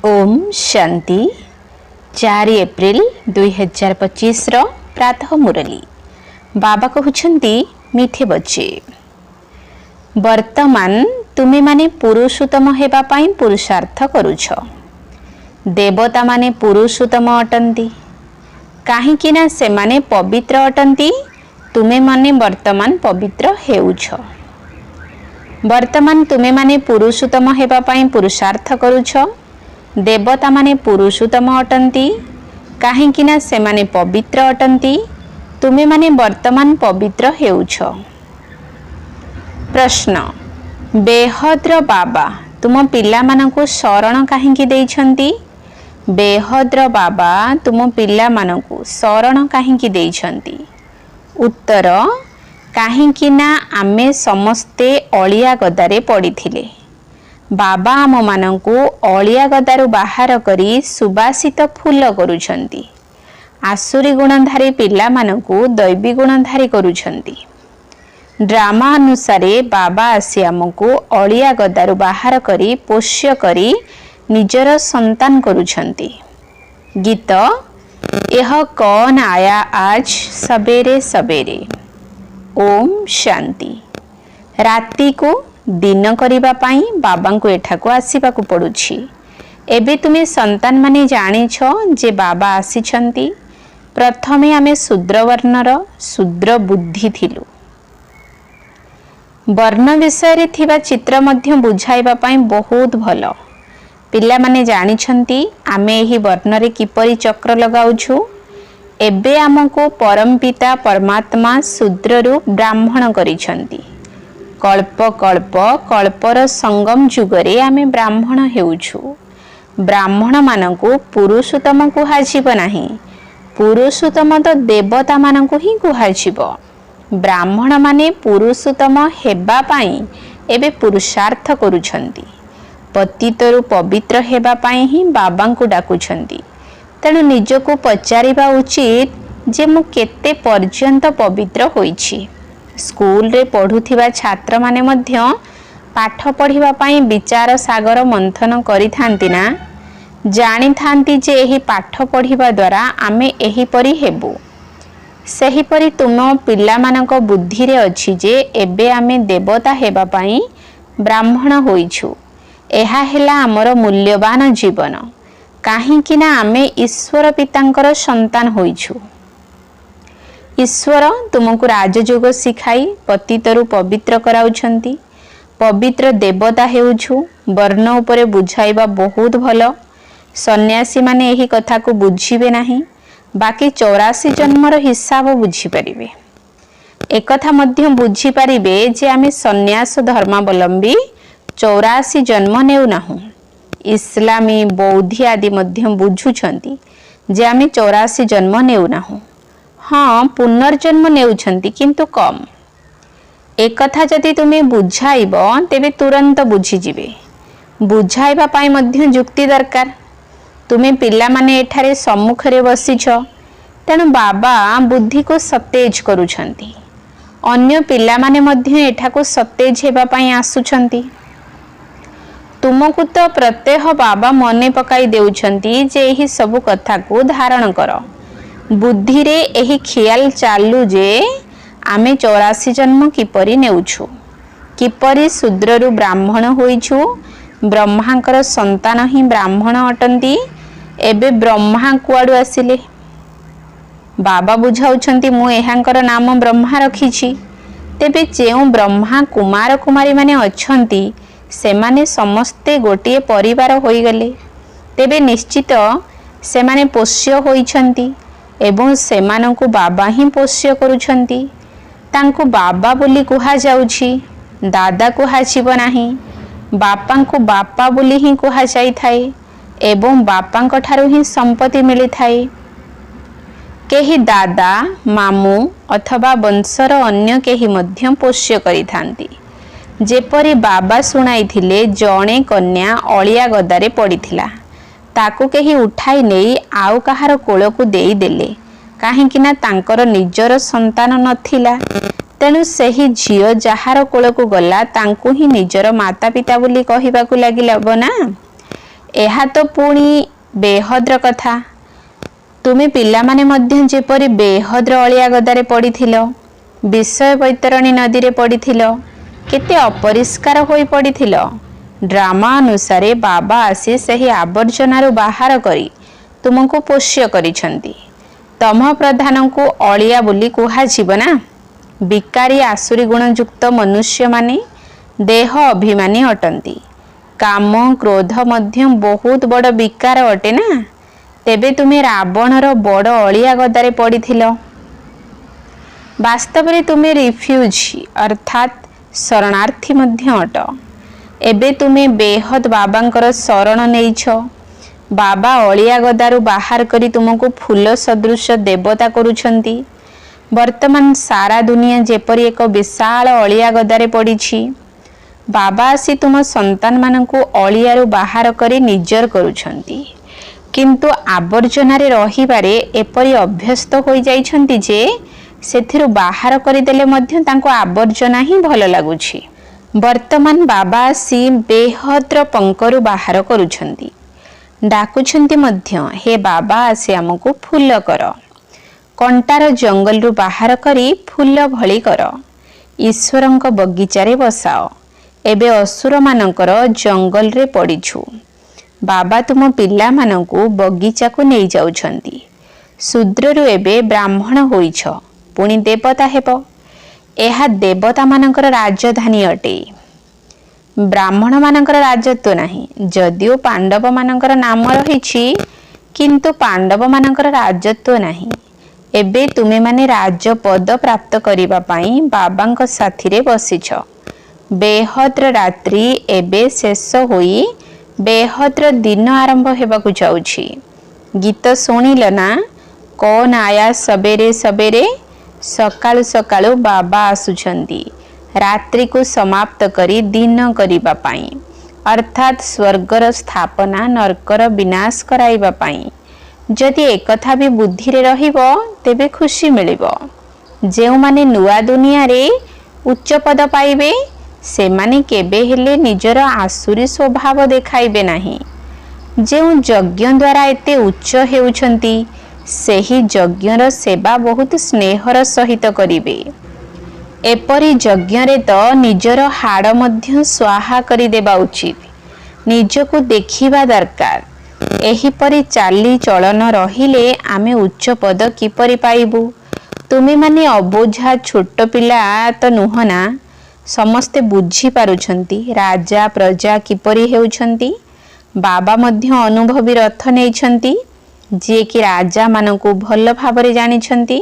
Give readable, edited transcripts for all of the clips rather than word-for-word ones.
Om Shanti 4 April 2025 प्रातः मुरली बाबा कहते मीठे बच्चे वर्तमान तुमे माने पुरुषोत्तम हेबा पाई पुरुषार्थ करुछ। देवता माने पुरुषोत्तम अटंती काहींकि ना से माने पवित्र अटंती। तुमे माने वर्तमान पवित्र हेउछ। वर्तमान तुमे माने पुरुषोत्तम हेबा पाई पुरुषार्थ करुछ। देवता माने पुरुषोत्तम अटंती काहींकि ना से माने पवित्र अटंती। तुमे माने वर्तमान पवित्र हेउछ। प्रश्न बेहद्र बाबा तुम पिला मानकु शरण काहींकि देइछंती? बेहद्र बाबा तुम पिला मानकु शरण काहींकि देइछंती? उत्तर काहींकि ना आमे समस्ते अलिया गदारे पड़िथिले। बाबा आम मानकु अलिया गदारु बाहर करी सुबासित फूल करुछंती। आसुरी गुणधारी पिला मानकु दैवी गुणधारी करुछंती। ड्रामा अनुसारे बाबा आसी आमको अलिया गदारु बाहर करी पोष्य करी निजर संतान करुछंती। गीत यह कौन आया आज सबेरे सबेरे। ओम शांति। राति को दिन करिबा पाई बाबा को एठाको आसीबा को पड़ुछि। एबे तुमे संतान माने जानिछ जे बाबा आसीछंती। प्रथमे आमे शूद्र वर्णर शूद्र बुद्धि थिलु। वर्ण विषय थिबा चित्र मध्य बुझाइबा पाई बहुत भलो। पिला माने जानिछंती आमे एही वर्ण रे किपरि चक्र लगाउछु। एबे आमको परम पिता परमात्मा शूद्र रूप ब्राह्मण करिछंती। कल्प कल्प कल्पर संगम जुगरे आमे ब्राह्मण हेउछु। ब्राह्मण मानकु पुरुषोत्तम कुहाजिब नाही। पुरुषोत्तम तो देवता मानकु ही कुहाजिब। ब्राह्मण माने पुरुषोत्तम हेबा पाई एबे पुरुषार्थ करुछंती। पतितरु पवित्र हेबा पाई ही बाबांकु डाकुछंती। तेणु निजको पचारिबा उचित जे मु केते पर्यंत पवित्र होईछि। स्कूल रे पढ़ुथिबा छात्र माने मध्य पाठ पढ़िबा पाई विचार सागर मंथन करि थांती ना। जानि थांती जे एही पाठ पढ़िबा द्वारा आमे एही परि हेबु। सेही परि तुम पिला मानक बुद्धि रे अछि जे एबे आमे देवता हेबा पाई ब्राह्मण होइछु। एहा हेला हमर मूल्यवान जीवन। काहींकि ना आमे ईश्वर पितांकर संतान होइछु। ईश्वर तुमको राजयोग शिखाई पतितरु पवित्र कराउछंती। पवित्र देवता हेउछु। वर्ण उपरे बुझाइबा बहुत भलो। सन्यासी माने एही कथा को बुझिबे नाही। बाकी 84 जन्मर हिसाब बुझी परिबे। एक कथा मध्य बुझी परिबे जे आमे सन्यास धर्मावलंबी 84 जन्म नेउ नाहु। इस्लामी बौद्ध आदि मध्य बुझुछंती जे आमे 84 जन्म नेउ नाहु। हाँ पुनर्जन्म नेउछंती किंतु कम। एक कथा जदि तुमे बुझाइब तेबे तुरंत बुझी जिबे। बुझाइबा पाई मध्य युक्ति दरकार। तुमे पिला माने एठारे सम्मुखरे बसिछ। तेणु बाबा बुद्धि को सतेज करुछंती। अन्य पिला माने मध्य एठाको सतेज हेबा पाई आसुछंती। तुमको तो प्रत्येह बाबा मने पकाई देउछंती जे एही सब कथा को धारण कर। बुद्धि रे एही ख्याल चालू जे आमे 84 जन्म किपरि नेउछु। किपरि शूद्ररु ब्राह्मण होइछु। ब्रह्मांकर संतान ही ब्राह्मण अटंती। एबे ब्रह्मा कुआडू आसिले? बाबा बुझाउछंती मु एहांकर नाम ब्रह्मा रखिछि। तेबे जेउ ब्रह्मा कुमार कुमारी माने अछंती से माने समस्ते गोटिए परिवार होई गले। तेबे निश्चित से माने पोष्य होइछंती एवं सेमानंकु बाबा ही पोष्य करुछंती। तांकु बाबा बोली कुहा जाउछि। दादा कुहाजिब नाही। बापांकु बापा बोली ही कुहा जाई थाए एवं बापांक ठारु ही संपत्ति मिली थाए। केही दादा मामू अथवा वंशर अन्य केही मध्य पोष्य करि थांती। जेपरि बाबा सुनाइथिले जणे कन्या अलिया गदारे पड़िथिला। ताकू केही उठाई नहीं आउ कहार कोलकु देई देले। काहींकि ना तांकर निजर संतान नथिला। तेणु सही झियो जहार कोलकु गला तांकु ही निजर माता पिता बोली कहिबाकु लागिला ना। ଏହା ତ ପୁଣି ବେହଦ୍ର କଥା। ତୁମେ ପିଲାମାନେ ମଧ୍ୟ ଯେପରି ବେହଦ୍ର ଅଳିଆ ଗଦାରେ ପଡ଼ିଥିଲ, ବିଷୟ ବୈତରଣୀ ନଦୀରେ ପଡ଼ିଥିଲ, କେତେ ଅପରିଷ୍କାର ହୋଇ ପଡ଼ିଥିଲ। ଡ୍ରାମା ଅନୁସାରେ ବାବା ଆସି ସେହି ଆବର୍ଜନାରୁ ବାହାର କରି ତୁମକୁ ପୋଷ୍ୟ କରିଛନ୍ତି। ତମ ପ୍ରଧାନଙ୍କୁ ଅଳିଆ ବୋଲି କୁହାଯିବ ନା? ବିକାରୀ ଆସୁରୀ ଗୁଣଯୁକ୍ତ ମନୁଷ୍ୟମାନେ ଦେହ ଅଭିମାନୀ ଅଟନ୍ତି। କାମ କ୍ରୋଧ ମଧ୍ୟ ବହୁତ ବଡ଼ ବିକାର ଅଟେ ନା? ତେବେ ତୁମେ ରାବଣର ବଡ଼ ଅଳିଆ ଗଦାରେ ପଡ଼ିଥିଲ। ବାସ୍ତବରେ ତୁମେ ରିଫ୍ୟୁଜି ଅର୍ଥାତ୍ ଶରଣାର୍ଥୀ ମଧ୍ୟ ଅଟ। ଏବେ ତୁମେ ବେହଦ୍ ବାବାଙ୍କର ଶରଣ ନେଇଛ। ବାବା ଅଳିଆ ଗଦାରୁ ବାହାର କରି ତୁମକୁ ଫୁଲ ସଦୃଶ ଦେବତା କରୁଛନ୍ତି। ବର୍ତ୍ତମାନ ସାରା ଦୁନିଆ ଯେପରି ଏକ ବିଶାଳ ଅଳିଆ ଗଦାରେ ପଡ଼ିଛି। ବାବା ଆସି ତୁମ ସନ୍ତାନମାନଙ୍କୁ ଅଳିଆରୁ ବାହାର କରି ନିଜର କରୁଛନ୍ତି, କିନ୍ତୁ ଆବର୍ଜନାରେ ରହିବାରେ ଏପରି ଅଭ୍ୟସ୍ତ ହୋଇଯାଇଛନ୍ତି ଯେ ସେଥିରୁ ବାହାର କରିଦେଲେ ମଧ୍ୟ ତାଙ୍କୁ ଆବର୍ଜନା ହିଁ ଭଲ ଲାଗୁଛି। ବର୍ତ୍ତମାନ ବାବା ଆସି ବେହଦ୍ର ପଙ୍କରୁ ବାହାର କରୁଛନ୍ତି। ଡାକୁଛନ୍ତି ମଧ୍ୟ, ହେ ବାବା ଆସି ଆମକୁ ଫୁଲ କର। କଣ୍ଟାର ଜଙ୍ଗଲରୁ ବାହାର କରି ଫୁଲ ଭଳି କର। ଈଶ୍ୱରଙ୍କ ବଗିଚାରେ ବସାଅ। ଏବେ ଅସୁରମାନଙ୍କର ଜଙ୍ଗଲରେ ପଡ଼ିଛୁ। ବାବା ତୁମ ପିଲାମାନଙ୍କୁ ବଗିଚାକୁ ନେଇଯାଉଛନ୍ତି। ଶୂଦ୍ରରୁ ଏବେ ବ୍ରାହ୍ମଣ ହୋଇଛ, ପୁଣି ଦେବତା ହେବ। ଏହା ଦେବତାମାନଙ୍କର ରାଜଧାନୀ ଅଟେ। ବ୍ରାହ୍ମଣମାନଙ୍କର ରାଜତ୍ୱ ନାହିଁ। ଯଦିଓ ପାଣ୍ଡବମାନଙ୍କର ନାମ ରହିଛି, କିନ୍ତୁ ପାଣ୍ଡବମାନଙ୍କର ରାଜତ୍ୱ ନାହିଁ। ଏବେ ତୁମେମାନେ ରାଜପଦ ପ୍ରାପ୍ତ କରିବା ପାଇଁ ବାବାଙ୍କ ସାଥିରେ ବସିଛ। ବେହଦ୍ର ରାତ୍ରି ଏବେ ଶେଷ ହୋଇ ବେହଦ୍ର ଦିନ ଆରମ୍ଭ ହେବାକୁ ଯାଉଛି। ଗୀତ ଶୁଣିଲ ନା? କୌନ ଆୟା ସବେରେ ସବେରେ? ସକାଳୁ ସକାଳୁ ବାବା ଆସୁଛନ୍ତି ରାତ୍ରିକୁ ସମାପ୍ତ କରି ଦିନ କରିବା ପାଇଁ, ଅର୍ଥାତ୍ ସ୍ୱର୍ଗର ସ୍ଥାପନା ନର୍କର ବିନାଶ କରାଇବା ପାଇଁ। ଯଦି ଏକଥା ବି ବୁଦ୍ଧିରେ ରହିବ, ତେବେ ଖୁସି ମିଳିବ। ଯେଉଁମାନେ ନୂଆ ଦୁନିଆରେ ଉଚ୍ଚ ପଦ ପାଇବେ, ସେମାନେ କେବେ ହେଲେ ନିଜର ଆସୁରୀ ସ୍ୱଭାବ ଦେଖାଇବେ ନାହିଁ। ଯେଉଁ ଯଜ୍ଞ ଦ୍ୱାରା ଏତେ ଉଚ୍ଚ ହେଉଛନ୍ତି, ସେହି ଯଜ୍ଞର ସେବା ବହୁତ ସ୍ନେହର ସହିତ କରିବେ। ଏପରି ଯଜ୍ଞରେ ତ ନିଜର ହାଡ଼ ମଧ୍ୟ ସ୍ୱାହା କରିଦେବା ଉଚିତ। ନିଜକୁ ଦେଖିବା ଦରକାର। ଏହିପରି ଚାଲିଚଳନ ରହିଲେ ଆମେ ଉଚ୍ଚ ପଦ କିପରି ପାଇବୁ? ତୁମେମାନେ ଅବୁଝା ଛୋଟ ପିଲା ତ ନୁହଁ ନା? ସମସ୍ତେ ବୁଝିପାରୁଛନ୍ତି ରାଜା ପ୍ରଜା କିପରି ହେଉଛନ୍ତି। ବାବା ମଧ୍ୟ ଅନୁଭବୀ ରଥ ନେଇଛନ୍ତି, ଯିଏକି ରାଜାମାନଙ୍କୁ ଭଲ ଭାବରେ ଜାଣିଛନ୍ତି।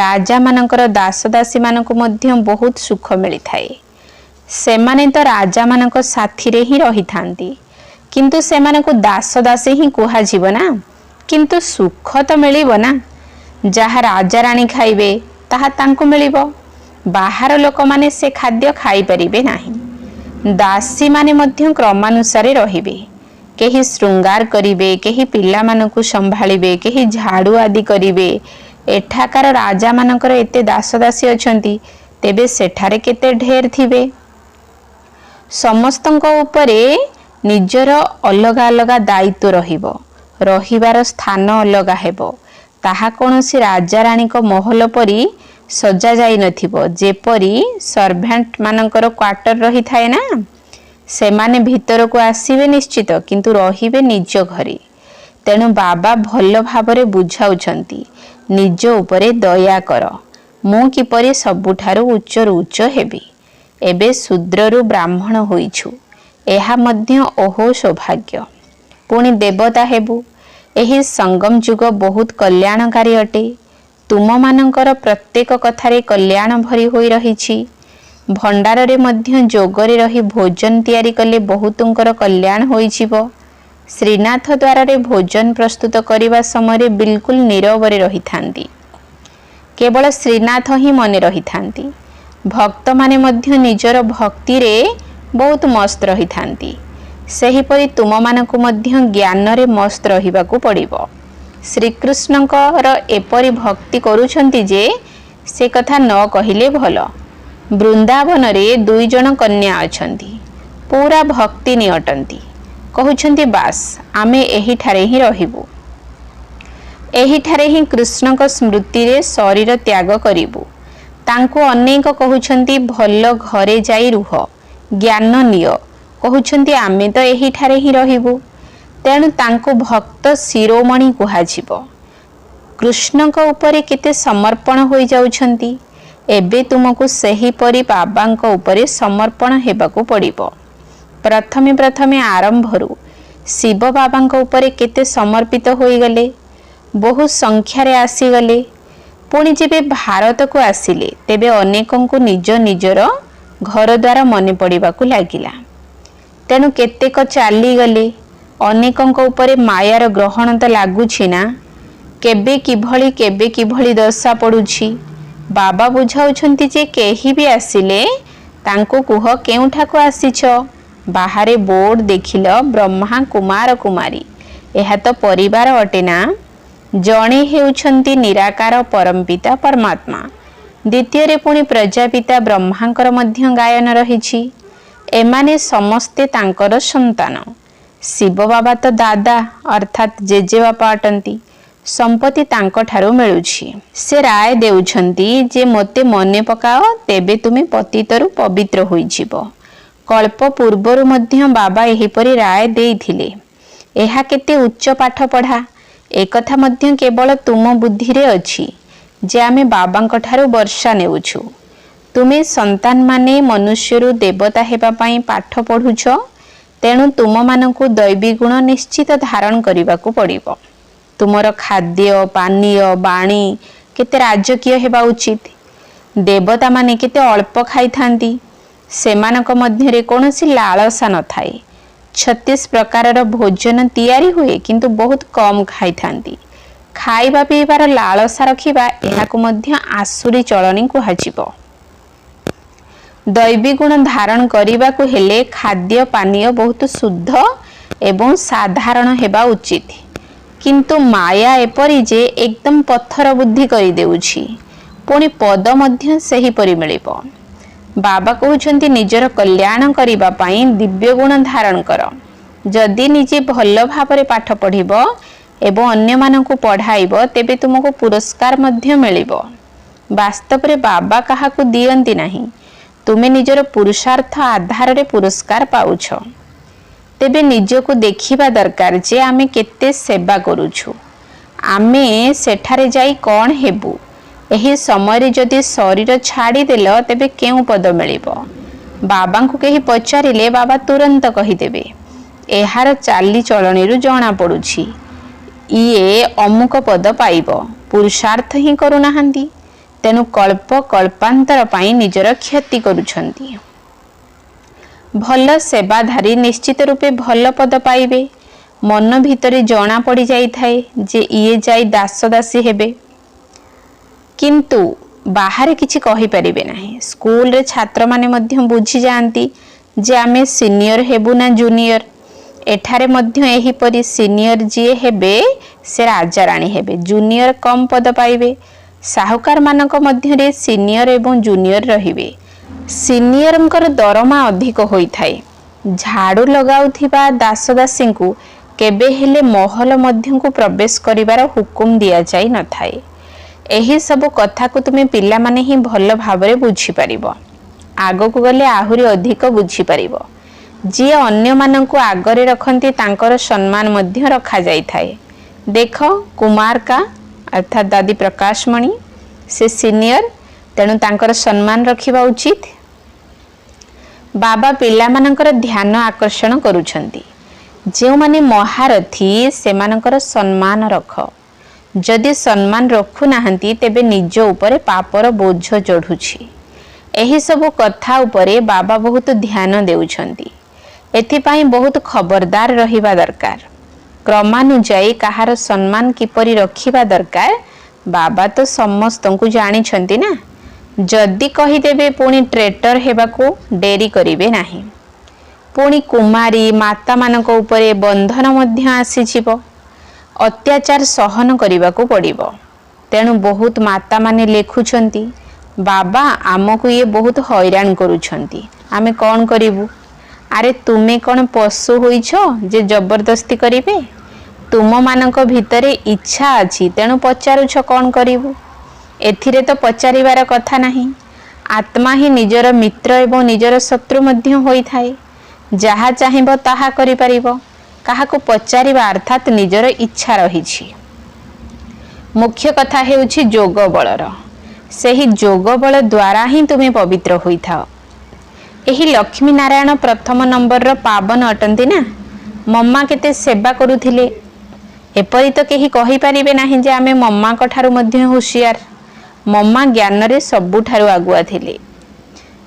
ରାଜାମାନଙ୍କର ଦାସଦାସୀମାନଙ୍କୁ ମଧ୍ୟ ବହୁତ ସୁଖ ମିଳିଥାଏ। ସେମାନେ ତ ରାଜାମାନଙ୍କ ସାଥିରେ ହିଁ ରହିଥାନ୍ତି, କିନ୍ତୁ ସେମାନଙ୍କୁ ଦାସଦାସୀ ହିଁ କୁହାଯିବ ନା? କିନ୍ତୁ ସୁଖ ତ ମିଳିବ ନା? ଯାହା ରାଜାରାଣୀ ଖାଇବେ ତାହା ତାଙ୍କୁ ମିଳିବ। ବାହାର ଲୋକମାନେ ସେ ଖାଦ୍ୟ ଖାଇପାରିବେ ନାହିଁ। ଦାସୀମାନେ ମଧ୍ୟ କ୍ରମାନୁସାରେ ରହିବେ। କେହି ଶୃଙ୍ଗାର କରିବେ, କେହି ପିଲାମାନଙ୍କୁ ସମ୍ଭାଳିବେ, କେହି ଝାଡ଼ୁ ଆଦି କରିବେ। ଏଠାକାର ରାଜାମାନଙ୍କର ଏତେ ଦାସଦାସୀ ଅଛନ୍ତି, ତେବେ ସେଠାରେ କେତେ ଢେର ଥିବେ। ସମସ୍ତଙ୍କ ଉପରେ ନିଜର ଅଲଗା ଅଲଗା ଦାୟିତ୍ୱ ରହିବ। ରହିବାର ସ୍ଥାନ ଅଲଗା ହେବ। ତାହା କୌଣସି ରାଜାରାଣୀଙ୍କ ମହଲ ପରି ସଜା ଯାଇନଥିବ। ଯେପରି ସର୍ଭେଣ୍ଟ ମାନଙ୍କର କ୍ୱାର୍ଟର ରହିଥାଏ ନା? ସେମାନେ ଭିତରକୁ ଆସିବେ ନିଶ୍ଚିତ, କିନ୍ତୁ ରହିବେ ନିଜ ଘରେ। ତେଣୁ ବାବା ଭଲ ଭାବରେ ବୁଝାଉଛନ୍ତି, ନିଜ ଉପରେ ଦୟା କର। ମୁଁ କିପରି ସବୁଠାରୁ ଉଚ୍ଚରୁ ଉଚ୍ଚ ହେବି। ଏବେ ଶୂଦ୍ରରୁ ବ୍ରାହ୍ମଣ ହୋଇଛୁ, ଏହା ମଧ୍ୟ ଓହୋ ସୌଭାଗ୍ୟ। ପୁଣି ଦେବତା ହେବୁ। ଏହି ସଙ୍ଗମ ଯୁଗ ବହୁତ କଲ୍ୟାଣକାରୀ ଅଟେ। ତୁମମାନଙ୍କର ପ୍ରତ୍ୟେକ କଥାରେ କଲ୍ୟାଣ ଭରି ହୋଇ ରହିଛି। ଭଣ୍ଡାରରେ ମଧ୍ୟ ଯୋଗରେ ରହି ଭୋଜନ ତିଆରି କଲେ ବହୁତଙ୍କର କଲ୍ୟାଣ ହୋଇଯିବ। ଶ୍ରୀନାଥ ଦ୍ୱାରରେ ଭୋଜନ ପ୍ରସ୍ତୁତ କରିବା ସମୟରେ ବିଲକୁଲ ନୀରବରେ ରହିଥାନ୍ତି। କେବଳ ଶ୍ରୀନାଥ ହିଁ ମନେ ରହିଥାନ୍ତି। ଭକ୍ତମାନେ ମଧ୍ୟ ନିଜର ଭକ୍ତିରେ ବହୁତ ମସ୍ତ ରହିଥାନ୍ତି। ସେହିପରି ତୁମମାନଙ୍କୁ ମଧ୍ୟ ଜ୍ଞାନରେ ମସ୍ତ ରହିବାକୁ ପଡ଼ିବ। ଶ୍ରୀକୃଷ୍ଣଙ୍କର ଏପରି ଭକ୍ତି କରୁଛନ୍ତି ଯେ ସେ କଥା ନ କହିଲେ ଭଲ। ବୃନ୍ଦାବନରେ 2 ଜଣ କନ୍ୟା ଅଛନ୍ତି, ପୁରା ଭକ୍ତିନୀ ଅଟନ୍ତି। कहउछन्ति बास आमे एहिठारे ही रहिबु, एहिठारे ही कृष्णक स्मृति रे शरीर त्याग करिबु। तांको अनेक कहउछन्ति भल घरे जाई रुह, ज्ञान निय, कहउछन्ति आमे तो एहिठारे ही रहिबु। तेणु तांको भक्त शिरोमणि कुहाजिब। कृष्णक उपरे केते समर्पण होई जाउछन्ति। एबे तुमको सही परी बाबांक उपरे समर्पण हेबाकू पड़िबो। प्रथमे प्रथमे आरंभरू शिव बाबांक उपरे केते समर्पित होई गले, बहु संख्यारे आसी गले। पुणी जेबे भारत को आसिले तेबे अनेकंकु निज निजर घर द्वार मने पड़िबाकू लागिला। तेणु केतेक चाली गले। अनेकंक उपरे मायार ग्रहण तो लागुछि ना, केबे किभଳି दशा पड़ुछि। बाबा बुझाउछन्ति जे केही भी आसिले तांको कुह केउठाको आसीछ। बाहरे बोर्ड देखिल ब्रह्मा कुमार कुमारी, एहा तो परिवार अटे ना। जणे हेउछन्ति निराकार परमपिता परमात्मा। द्वितीय रे पुणी प्रजापिता ब्रह्मांकर मध्य गायन रहिछि। एमाने समस्ते तांकर संतान। शिव बाबा तो दादा अर्थात जेजे बापा अटंती। संपत्ति तांको ठारो मिलुछि। से राय देउछन्ति जे मते मने पकाओ तेबे तुमे पतितरु पवित्र होई जिवो। कल्प पूर्वरु मध्य बाबा एहिपरि राय देइथिले। एहा केते उच्च पाठ पढ़ा, एकथा मध्य केवल तुम बुद्धि रे अछि जे आमे बाबांक ठारो वर्षा नेउछु। तुमे संतान माने मनुष्यरु देवता हेबा पई पाठ पढुछ। तेणु तुम मानकु दैवी गुण निश्चित धारण करिबाकू पड़िबो। तुमर खाद्य पानीय बाणी केते राजकीय हेबा उचित। देवता माने केते अल्प खाई थांती, सेमानक मध्यरे कोनोसी लालसा न थाए। 36 प्रकारर भोजन तैयारी हुए किंतु बहुत कम खाई थांती। खाइबा पीबार लालसा रखिबा एहाकु मध्य आसुरी चलनी कुहाजिबो। दैवी गुण धारण करिबाकू हेले खाद्य पानीय बहुत शुद्ध एवं साधारण हेबा उचित। किंतु माया एपरी जे एकदम पत्थर बुद्धि करि देउछि। पुणी पद मध्य सही परि मिलिबो। बाबा कहउछन्ति निजर कल्याण करिबा पई दिव्य गुण धारण कर। जदि निजे भल भाबरे पाठ पढ़िबो एवं अन्य मानकु पढ़ाइबो तेबे तुमको पुरस्कार मध्य मिलिबो। वास्तव रे बाबा काहाकू दियंती नाही, तुमे निजर पुरुषार्थ आधार रे पुरस्कार पाउछ। तेबे निजको देखिबा दरकार जे आमे केते सेवा करूछु, आमे सेठारे जाई कोन हेबु। एही समय रे जदि शरीर छाड़ी देल तेबे केउ पद मिलिबो। बाबांकु केही पचारिले बाबा तुरंत कहि देबे। एहार चाली चलणीरु जणा पडुछि इए अमुक पद पाइबो। पुरुषार्थ ही करू नाहंती, तेनु कल्प कल्पांतर पाई निजर क्षति करूछंती। भल सेवाधारी निश्चित रूपे भल पद पाइबे। मन भितरे जना पड़ी जाई थाए जे इए जाई दास दासी हेबे, किंतु बाहर किछि कहि परिबे नाही। स्कूल रे छात्र माने मध्य बुझी जांती जे आमे सीनियर हेबु ना जूनियर। एठारे मध्य एही परि सीनियर जे हेबे से राजा रानी हेबे, जूनियर कम पद पाइबे। साहुकार मानक मध्य रे सीनियर एवं जूनियर रहिबे। सीनियरंकर दरमा अधिक होई थाए। झाड़ू लगाउथिबा दास दासींकु केबे हेले महल मध्यंकु प्रवेश करिवार हुकुम दिया जाई न थाए। एही सब कथा को तुमे पिला माने ही भल भाबरे बुझी परिबो। आगो को गले आहुरी अधिक बुझी परिबो। जे अन्य मानंकु आगरे रखंती तांकर सम्मान मध्य रखा जाई थाए। देखो कुमार का अर्थात दादी प्रकाशमणि से सीनियर, तेणु तांकर सम्मान रखिबा उचित। बाबा पिला मानकर ध्यान आकर्षण करूछंती। जे माने महारथी से मानकर सम्मान रख। जदि सम्मान रखु नाहंती तेबे निज उपरे पापर बोझ चढ़ुछि। एही सब कथा उपरे बाबा बहुत ध्यान देउछंती। एथिपाई बहुत खबरदार रहिबा दरकार। क्रमानुजाई कहार सम्मान किपरि रखिबा दरकार बाबा तो समस्तंकु जानिछंती ना। जदि कहिदेबे पुणी ट्रेटर हेबाकू डेरी करिवे नाही। पुणी कुमारी माता मानक उपरे बंधन मध्य आसीजिवो। अत्याचार सहन करिबाकू पड़िबो। तेणु बहुत माता माने लेखुछंती बाबा आमको ये बहुत हैरान करूछंती, आमे कौन करिबू। ଆରେ ତୁମେ କ'ଣ ପଶୁ ହୋଇଛ ଯେ ଜବରଦସ୍ତି କରିବେ? ତୁମମାନଙ୍କ ଭିତରେ ଇଚ୍ଛା ଅଛି, ତେଣୁ ପଚାରୁଛ କ'ଣ କରିବୁ। ଏଥିରେ ତ ପଚାରିବାର କଥା ନାହିଁ। ଆତ୍ମା ହିଁ ନିଜର ମିତ୍ର ଏବଂ ନିଜର ଶତ୍ରୁ ମଧ୍ୟ ହୋଇଥାଏ। ଯାହା ଚାହିଁବ ତାହା କରିପାରିବ। କାହାକୁ ପଚାରିବା ଅର୍ଥାତ୍ ନିଜର ଇଚ୍ଛା ରହିଛି। ମୁଖ୍ୟ କଥା ହେଉଛି ଯୋଗ ବଳର। ସେହି ଯୋଗ ବଳ ଦ୍ୱାରା ହିଁ ତୁମେ ପବିତ୍ର ହୋଇଥାଅ। ଏହି ଲକ୍ଷ୍ମୀ ନାରାୟଣ ପ୍ରଥମ ନମ୍ବରର ପାବନ ଅଟନ୍ତି ନା। ମମ୍ମା କେତେ ସେବା କରୁଥିଲେ। ଏପରି ତ କେହି କହିପାରିବେ ନାହିଁ ଯେ ଆମେ ମମ୍ମାଙ୍କ ଠାରୁ ମଧ୍ୟ ହୁସିଆର। ମମ୍ମା ଜ୍ଞାନରେ ସବୁଠାରୁ ଆଗୁଆ ଥିଲେ।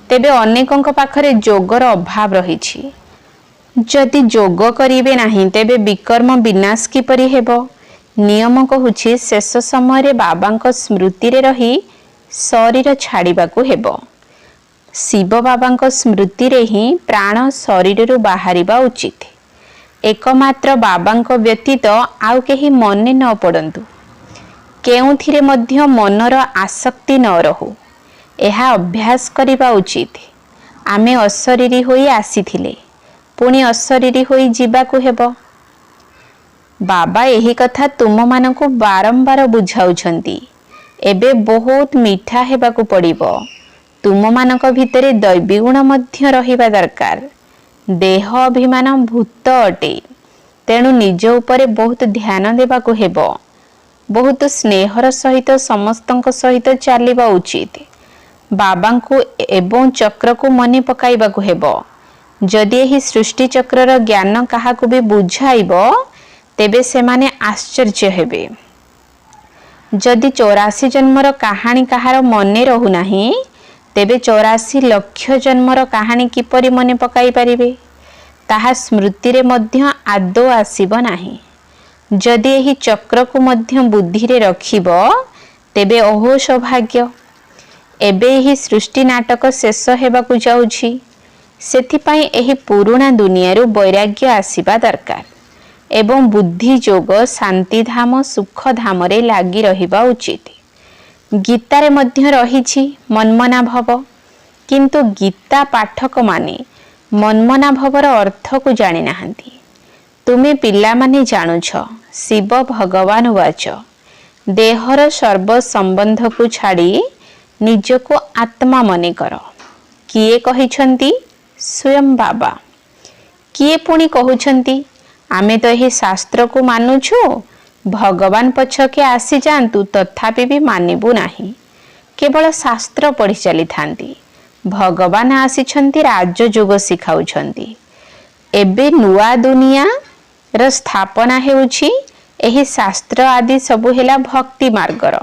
ତେବେ ଅନେକଙ୍କ ପାଖରେ ଯୋଗର ଅଭାବ ରହିଛି। ଯଦି ଯୋଗ କରିବେ ନାହିଁ ତେବେ ବିକର୍ମ ବିନାଶ କିପରି ହେବ? ନିୟମ କହୁଛି ଶେଷ ସମୟରେ ବାବାଙ୍କ ସ୍ମୃତିରେ ରହି ଶରୀର ଛାଡ଼ିବାକୁ ହେବ। ଶିବ ବାବାଙ୍କ ସ୍ମୃତିରେ ହିଁ ପ୍ରାଣ ଶରୀରରୁ ବାହାରିବା ଉଚିତ। ଏକମାତ୍ର ବାବାଙ୍କ ବ୍ୟତୀତ ଆଉ କେହି ମନେ ନ ପଡ଼ନ୍ତୁ। କେଉଁଥିରେ ମଧ୍ୟ ମନର ଆସକ୍ତି ନ ରହୁ। ଏହା ଅଭ୍ୟାସ କରିବା ଉଚିତ। ଆମେ ଅଶରୀରୀ ହୋଇ ଆସିଥିଲେ, ପୁଣି ଅଶରୀରୀ ହୋଇ ଯିବାକୁ ହେବ। ବାବା ଏହି କଥା ତୁମମାନଙ୍କୁ ବାରମ୍ବାର ବୁଝାଉଛନ୍ତି। ଏବେ ବହୁତ ମିଠା ହେବାକୁ ପଡ଼ିବ। ତୁମମାନଙ୍କ ଭିତରେ ଦୈବୀ ଗୁଣ ମଧ୍ୟ ରହିବା ଦରକାର। ଦେହ ଅଭିମାନ ଭୂତ ଅଟେ, ତେଣୁ ନିଜ ଉପରେ ବହୁତ ଧ୍ୟାନ ଦେବାକୁ ହେବ। ବହୁତ ସ୍ନେହର ସହିତ ସମସ୍ତଙ୍କ ସହିତ ଚାଲିବା ଉଚିତ। ବାବାଙ୍କୁ ଏବଂ ଚକ୍ରକୁ ମନେ ପକାଇବାକୁ ହେବ। ଯଦି ଏହି ସୃଷ୍ଟି ଚକ୍ରର ଜ୍ଞାନ କାହାକୁ ବି ବୁଝାଇବ, ତେବେ ସେମାନେ ଆଶ୍ଚର୍ଯ୍ୟ ହେବେ। ଯଦି 84 ଜନ୍ମର କାହାଣୀ କାହାର ମନେ ରହୁନାହିଁ, ତେବେ 84 ଲକ୍ଷ ଜନ୍ମର କାହାଣୀ କିପରି ମନେ ପକାଇ ପାରିବେ? ତାହା ସ୍ମୃତିରେ ମଧ୍ୟ ଆଦୌ ଆସିବ ନାହିଁ। ଯଦି ଏହି ଚକ୍ରକୁ ମଧ୍ୟ ବୁଦ୍ଧିରେ ରଖିବ, ତେବେ ଅହୋ ସୌଭାଗ୍ୟ। ଏବେ ଏହି ସୃଷ୍ଟି ନାଟକ ଶେଷ ହେବାକୁ ଯାଉଛି। ସେଥିପାଇଁ ଏହି ପୁରୁଣା ଦୁନିଆରୁ ବୈରାଗ୍ୟ ଆସିବା ଦରକାର ଏବଂ ବୁଦ୍ଧି ଯୋଗ ଶାନ୍ତିଧାମ ସୁଖଧାମରେ ଲାଗି ରହିବା ଉଚିତ। ଗୀତାରେ ମଧ୍ୟ ରହିଛି ମନ୍ମନା ଭବ, କିନ୍ତୁ ଗୀତା ପାଠକମାନେ ମନ୍ମନା ଭବର ଅର୍ଥକୁ ଜାଣିନାହାନ୍ତି। ତୁମେ ପିଲାମାନେ ଜାଣୁଛ। ଶିବ ଭଗବାନ ଉବାଚ, ଦେହର ସର୍ବ ସମ୍ବନ୍ଧକୁ ଛାଡ଼ି ନିଜକୁ ଆତ୍ମା ମନେ କର। କିଏ କହିଛନ୍ତି? ସ୍ୱୟଂ ବାବା। କିଏ ପୁଣି କହୁଛନ୍ତି? ଆମେ ତ ଏହି ଶାସ୍ତ୍ରକୁ ମାନୁଛୁ। ଭଗବାନ ପଛକେ ଆସିଯାଆନ୍ତୁ, ତଥାପି ବି ମାନିବୁ ନାହିଁ। କେବଳ ଶାସ୍ତ୍ର ପଢ଼ି ଚାଲିଥାନ୍ତି। ଭଗବାନ ଆସିଛନ୍ତି ରାଜଯୋଗ ଶିଖାଉଛନ୍ତି। ଏବେ ନୂଆ ଦୁନିଆର ସ୍ଥାପନା ହେଉଛି। ଏହି ଶାସ୍ତ୍ର ଆଦି ସବୁ ହେଲା ଭକ୍ତି ମାର୍ଗର।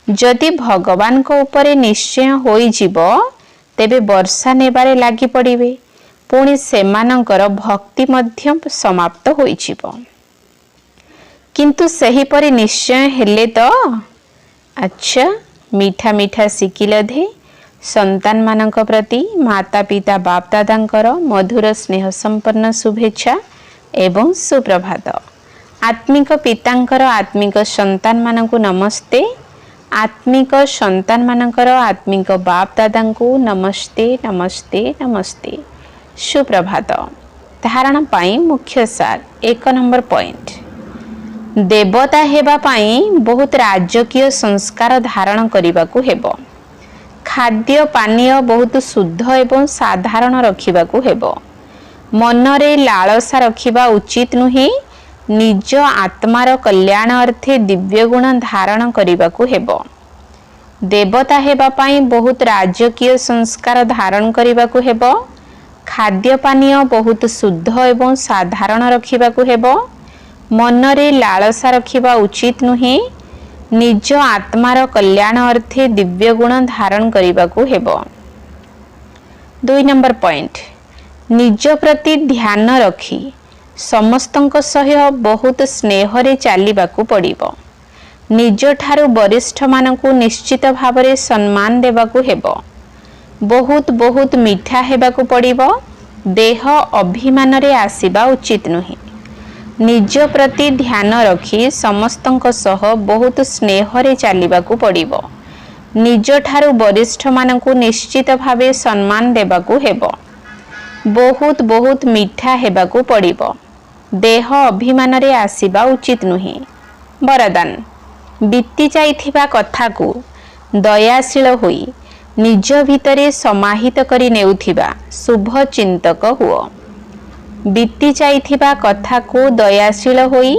ଯଦି ଭଗବାନଙ୍କ ଉପରେ ନିଶ୍ଚୟ ହୋଇଯିବ, ତେବେ ବର୍ଷା ନେବାରେ ଲାଗି ପଡ଼ିବେ। ପୁଣି ସେମାନଙ୍କର ଭକ୍ତି ମଧ୍ୟ ସମାପ୍ତ ହୋଇଯିବ। କିନ୍ତୁ ସେହିପରି ନିଶ୍ଚୟ ହେଲେ ତ? ଆଚ୍ଛା, ମିଠା ମିଠା ଶିକିଲଧେ ସନ୍ତାନମାନଙ୍କ ପ୍ରତି ମାତା ପିତା ବାପ ଦାଦାଙ୍କର ମଧୁର ସ୍ନେହ ସମ୍ପନ୍ନ ଶୁଭେଚ୍ଛା ଏବଂ ସୁପ୍ରଭାତ। ଆତ୍ମିକ ପିତାଙ୍କର ଆତ୍ମିକ ସନ୍ତାନମାନଙ୍କୁ ନମସ୍ତେ। ଆତ୍ମିକ ସନ୍ତାନମାନଙ୍କର ଆତ୍ମିକ ବାପ ଦାଦାଙ୍କୁ ନମସ୍ତେ ନମସ୍ତେ ନମସ୍ତେ। ସୁପ୍ରଭାତ। ଧାରଣ ପାଇଁ ମୁଖ୍ୟ ସାର। 1 ନମ୍ବର ପଏଣ୍ଟ। ଦେବତା ହେବା ପାଇଁ ବହୁତ ରାଜକୀୟ ସଂସ୍କାର ଧାରଣ କରିବାକୁ ହେବ। ଖାଦ୍ୟ ପାନୀୟ ବହୁତ ଶୁଦ୍ଧ ଏବଂ ସାଧାରଣ ରଖିବାକୁ ହେବ। ମନରେ ଲାଳସା ରଖିବା ଉଚିତ ନୁହେଁ। ନିଜ ଆତ୍ମାର କଲ୍ୟାଣ ଅର୍ଥେ ଦିବ୍ୟ ଗୁଣ ଧାରଣ କରିବାକୁ ହେବ। ଦେବତା ହେବା ପାଇଁ ବହୁତ ରାଜକୀୟ ସଂସ୍କାର ଧାରଣ କରିବାକୁ ହେବ। ଖାଦ୍ୟ ପାନୀୟ ବହୁତ ଶୁଦ୍ଧ ଏବଂ ସାଧାରଣ ରଖିବାକୁ ହେବ। ମନରେ ଲାଳସା ରଖିବା ଉଚିତ ନୁହେଁ। ନିଜ ଆତ୍ମାର କଲ୍ୟାଣ ଅର୍ଥେ ଦିବ୍ୟ ଗୁଣ ଧାରଣ କରିବାକୁ ହେବ। 2 ନମ୍ବର ପଏଣ୍ଟ। ନିଜ ପ୍ରତି ଧ୍ୟାନ ରଖି ସମସ୍ତଙ୍କ ସହ ବହୁତ ସ୍ନେହରେ ଚାଲିବାକୁ ପଡ଼ିବ। ନିଜଠାରୁ ବରିଷ୍ଠମାନଙ୍କୁ ନିଶ୍ଚିତ ଭାବରେ ସମ୍ମାନ ଦେବାକୁ ହେବ। ବହୁତ ବହୁତ ମିଠା ହେବାକୁ ପଡ଼ିବ। ଦେହ ଅଭିମାନରେ ଆସିବା ଉଚିତ ନୁହେଁ। ନିଜ ପ୍ରତି ଧ୍ୟାନ ରଖି ସମସ୍ତଙ୍କ ସହ ବହୁତ ସ୍ନେହରେ ଚାଲିବାକୁ ପଡ଼ିବ। ନିଜଠାରୁ ବରିଷ୍ଠମାନଙ୍କୁ ନିଶ୍ଚିତ ଭାବେ ସମ୍ମାନ ଦେବାକୁ ହେବ। बहुत बहुत मिठा हेबाकू पड़िबो। देह अभिमान रे आसीबा उचित नुहे। वरदान बीती जाइथिबा कथा को दयाशील होई निज भितरे समाहित करी नेउथिबा शुभ चिंतक हुओ। बीती जाइथिबा कथा को दयाशील होई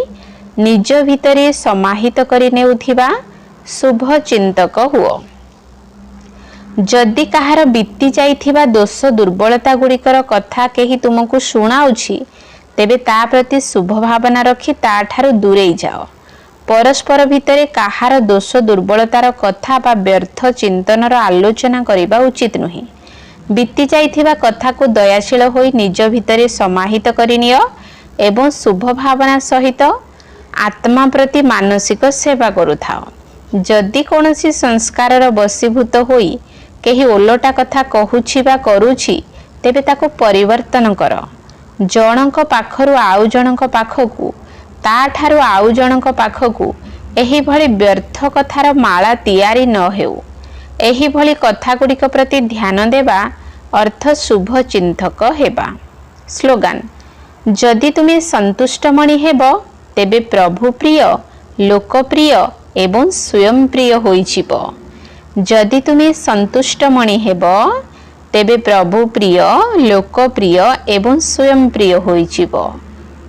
निज भितरे समाहित करी नेउथिबा शुभ चिंतक हुओ। जदि कहार बीती जाइथिबा दोष दुर्बलता गुड़िकर कथा केही तुमको शुणाउछि तेबे ता प्रति शुभ भावना रखी ता ठारू दूरेई जाओ। परस्पर भितरे कहार दोष दुर्बलतार कथा बा व्यर्थ चिंतनर आलोचना करिबा उचित नुहे। बीती जाइथिबा कथा को दयाशील होई निज भितरे समाहित करि नियो एवं शुभ भावना सहित आत्मा प्रति मानसिक सेवा करुथाओ। जदि कोनोसी संस्कारर बसीभूत होई केही ओलटा कथा कहुछि बा करूछि तेबे ताको परिवर्तन कर। जनक पाखरु आउ जनक पाखकु ता ठारू आउ जनक पाखकु एही भली व्यर्थ कथार माला तियारी न हेउ। एही भली कथा गुड़िक प्रति ध्यान देबा अर्थ शुभ चिंतक हेबा। स्लोगान जदि तुमे संतुष्टमणि हेबो तेबे प्रभु प्रिय लोकप्रिय एवं स्वयं प्रिय होइछिबो। जदि तुमे संतुष्टमणि हेबो तेबे प्रभु प्रिय लोकप्रिय एवं स्वयं प्रिय होइछिबो।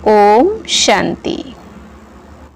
ओम शांति।